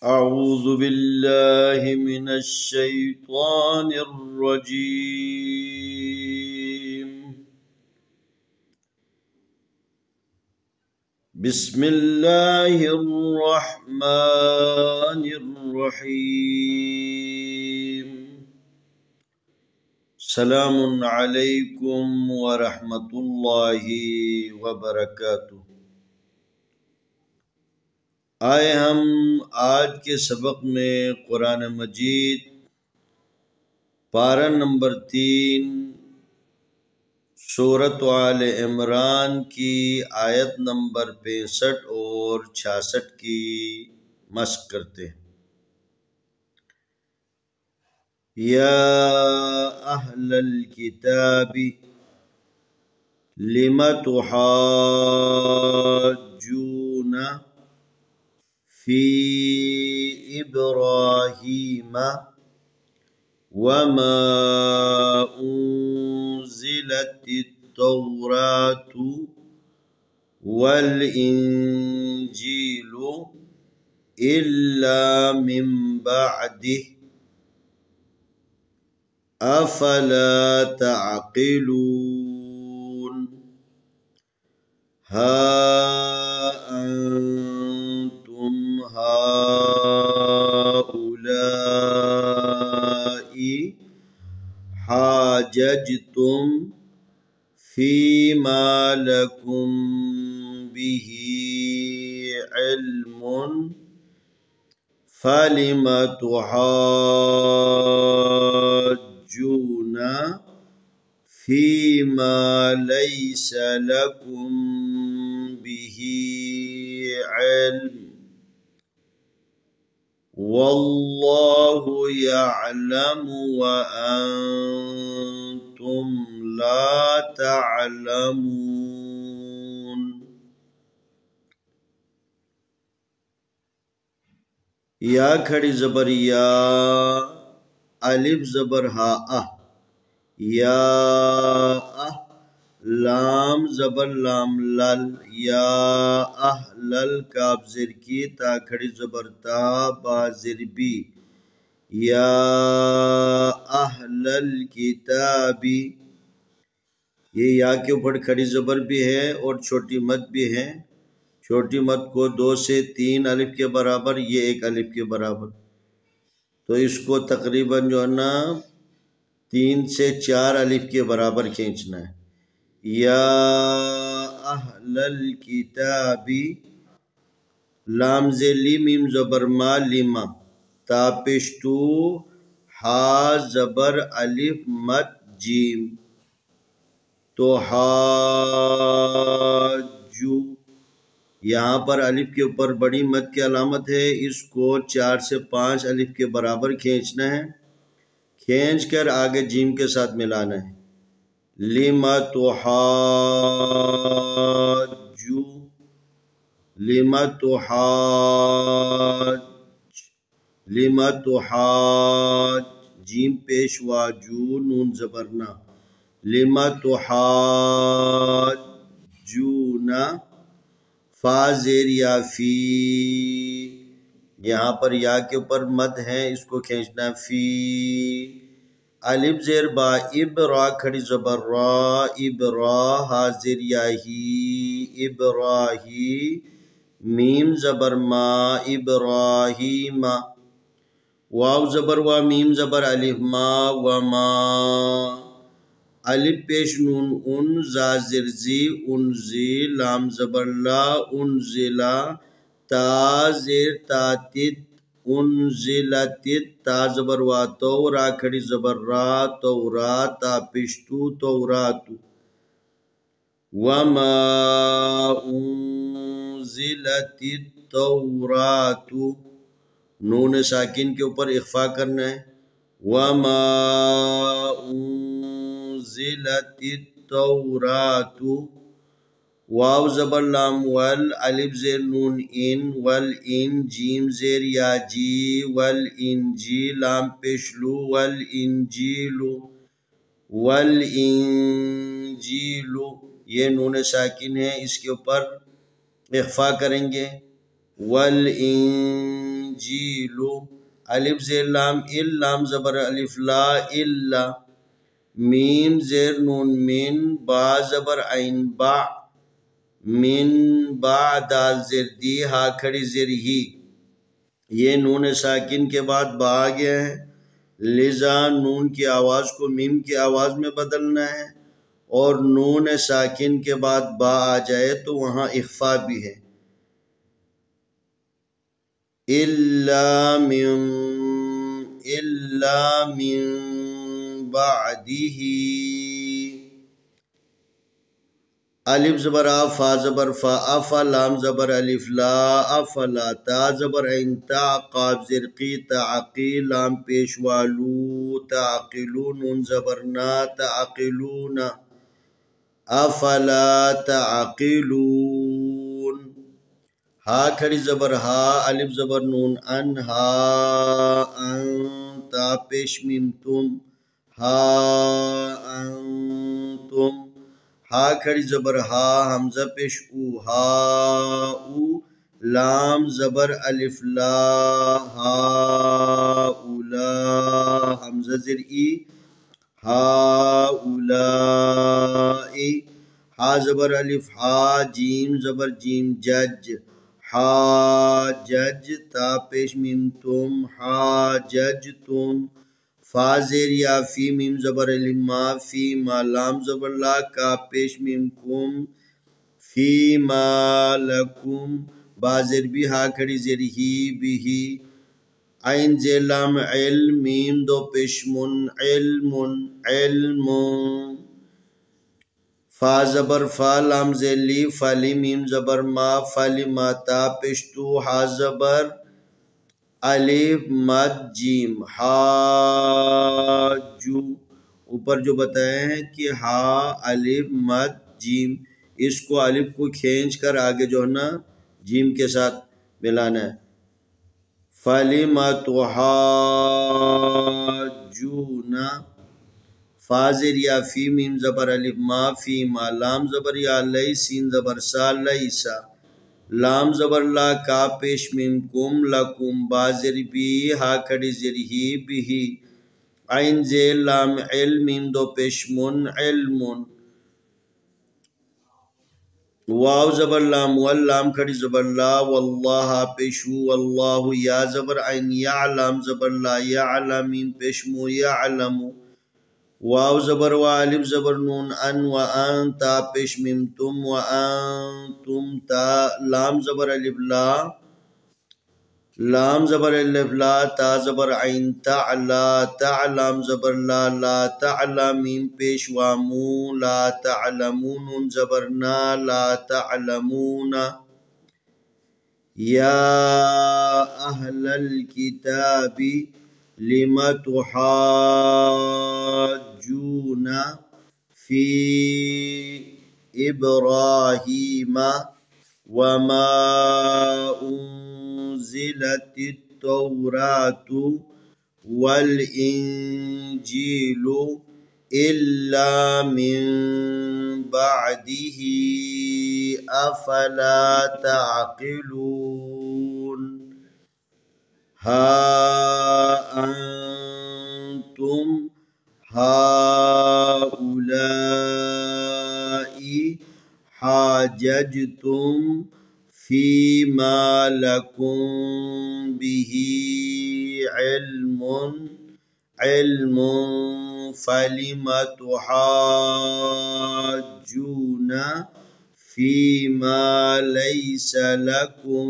أعوذ بالله من الشيطان الرجيم. بسم الله الرحمن الرحيم. سلام عليكم ورحمة الله وبركاته. آئے ہم آج کے سبق میں قرآن مجید پارہ نمبر 3 سورۃ آل عمران کی آیت نمبر 65 اور 66 کی مشق کرتے ہیں۔ یا اہل الکتاب لم تحاجون فی ابراہیم وما انزلت التوراة والانجیل الا من بعده افلا تعقلون ها انتم هؤلاء حاججتم فيما لكم به علم فلم تحاجون فيما ليس لكم به علم والله يعلم وأنتم لا تعلمون۔ یا کھڑی زبر یا، الف زبر ہا یا لام زبر لام لل یا اہلل کاف زر کی تا کھڑی زبر تا با زر بی یا اہلل کتابی۔ یہ یا کے اوپر کھڑی زبر بھی ہے اور چھوٹی مد بھی ہے۔ چھوٹی مد کو 2 سے 3 الف کے برابر، یہ 1 الف کے برابر، تو اس کو تقریباً جو ہے نا 3 سے 4 الف کے برابر کھینچنا ہے۔ یا اہل الکتاب، لام لی میم زبر ما لما، تا پشتو ہا زبر الف مد جیم، تو حاجو، یہاں پر الف کے اوپر بڑی مد کی علامت ہے، اس کو 4 سے 5 الف کے برابر کھینچنا ہے، کھینچ کر آگے جیم کے ساتھ ملانا ہے۔ لما تحاجو، لما تحاج، جیم پیش واجو نون زبرنا، لما تحاجونا، فا زیر یا فی، یہاں پر یا کے اوپر مد ہے، اس کو کھینچنا فی، الف زیر با ابرا کھڑی زبر را ابرا، حاضر یا ہی ابراہی، میم زبر ما ابراہیم، واو زبر وا میم زبر الف ما وما، الف پیش نون ان، زا زر زی انزی، لام زبر لا انزلا، تا زیر تا تت انزلت، تا زبر وا تو، را کھڑی زبر را تورا، تا پشتو توراتو، وما انزلت التوراتو، نون ساکن کے اوپر اخفا کرنا ہے، وما انزلت التوراتو، واو زبر لام ول، الف زیر نون ان، ول ان، جیم زیر یا جی، ول انجی، لام پیشلو، ول انجیلو، ول انجیلو، یہ نون ساکن ہے، اس کے اوپر اخفا کریں گے، ول انجیلو الإنجيل الف زیر لام لام زبر الف لا الا میم زیر نون من با زبر عین با من با دال زیر دی ہا کھڑی زیر ہی یہ نون ساکن کے بعد با آ گیا ہے لذا نون کی آواز کو میم کی آواز میں بدلنا ہے اور نون ساکن کے بعد با آ جائے تو وہاں اخفا بھی ہے الا من بعده الف زبر آ فا زبر فا افا لام زبر الف لا افلا تا زبر عین تا قاف زیر قی تعقی لام پیش والو تعقلون نون زبر نا تعقلون افلا تعقلون ہا کھڑی زبر ہا الف زبر نون ان ہا تا پیش میم تم ہا انتم ہا کھڑی زبر ہا حمزہ پیش او ہا او لام زبر الف لا ہا اولا حمزہ زر ای ہا اولائی ہا زبر الف ہا جیم زبر جیم جج ہا جج تا پیش میم تم ہا جج تم فا زیر یا فی میم زبر الف ما فی ما لام زبر لا کا پیش میم کم فی ما لکم با زیر بھی ہا کھڑی زیر ہی بھی عین زیر لام علم میم دو پیش من علم علم فا زبر فا لام زیر لی فالی میم زبر ما فالی ما تا پیش تو ہا زبر الف مد جیم حاجو اوپر جو بتائے ہیں کہ ہا الف مد جیم اس کو الف کو کھینچ کر آگے جو ہے نا جیم کے ساتھ ملانا ہے فَلِمَ تُحَاجُّونَ فا زیر یا فی میم زبر الف ما فی ما لام زبر یا لئی سین زبر سا لیسا لام زبر لا کا پیش میم کم لکم با زیر بی ہا کھڑی زیر ہی بھی عین زیر لام علم میم دو پیش من علم واو زبر لام واللام کھڑی زبر لا واللہ پیشو واللہ یا زبر عین یا لام زبر لا یا میم پیش مو یعلم واو زبر و الف زبر نون ان و ان تا پیش میم تم و انتم تا لام زبر الف لا لام زبر الف لا تا زبر عین تعلا تعلام زبر لا لا تعلا میم پیش وامو لا تعلمون نون زبر نا لا تعلمون یا اہل الکتاب لم تحاجون فی ابراہیم وما انزلت التوراة والانجیل الا من بعده افلا تعقلون ها انتم هؤلاء حاججتم فيما لكم به علم فلم تحاجون فيما ليس لكم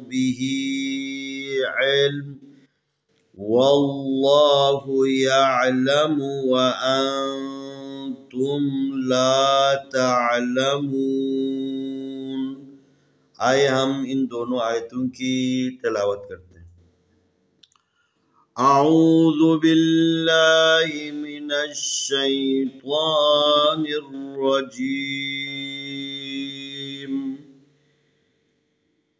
به علم والله يعلم وأنتم لا تعلمون آئے ہم ان دونوں آیتوں کی تلاوت کرتے ہیں اعوذ باللہ من الشیطان الرجیم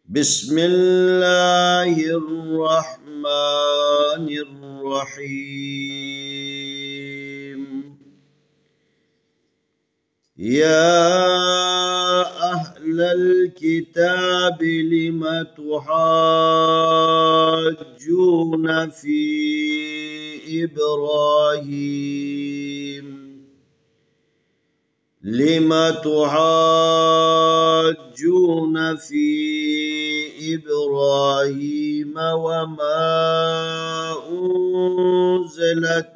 بسم اللہ الرحمن الرحیم یا اہل الکتاب لم تحاجون في إبراهيم لم تحاجون في إبراهيم وما أنزلت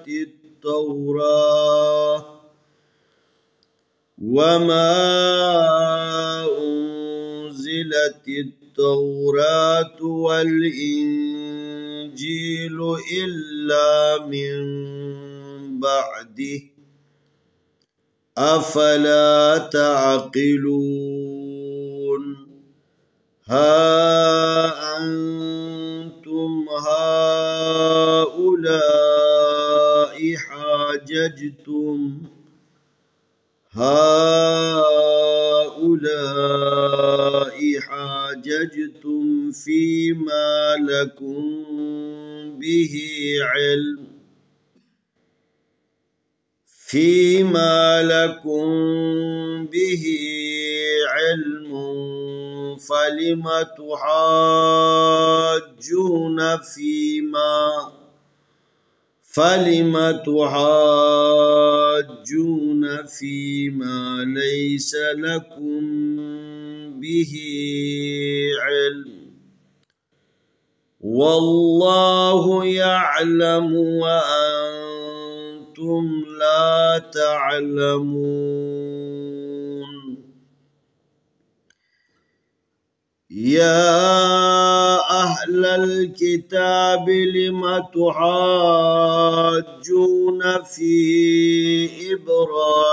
التوراة والإنجيل إلا من بعده أفلا تعقلون ها أنتم هؤلاء حاججتم فيما لكم به علم فلم تحاجون فيما ليس لكم به علم والله يعلم وأنتم لا تعلمون يا أهل الكتاب لم تحاجون في إبراهيم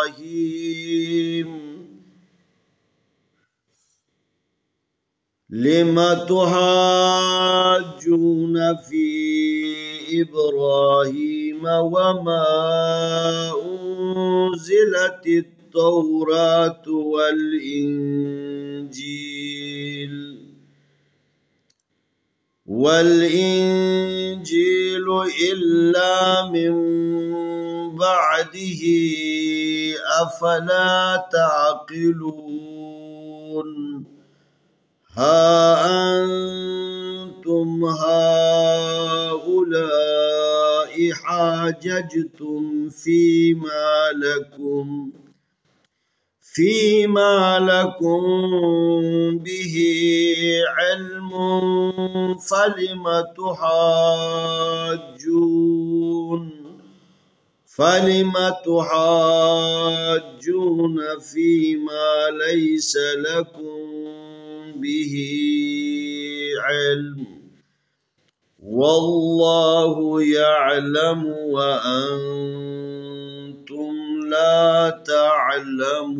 وما أنزلت التوراة والإنجيل إلا من بعده أفلا تعقلون ها أنتم هؤلاء حاججتم فيما لكم به علم فلم تحاجون فيما ليس لكم به علم والله يعلم وأنتم لا تعلمون।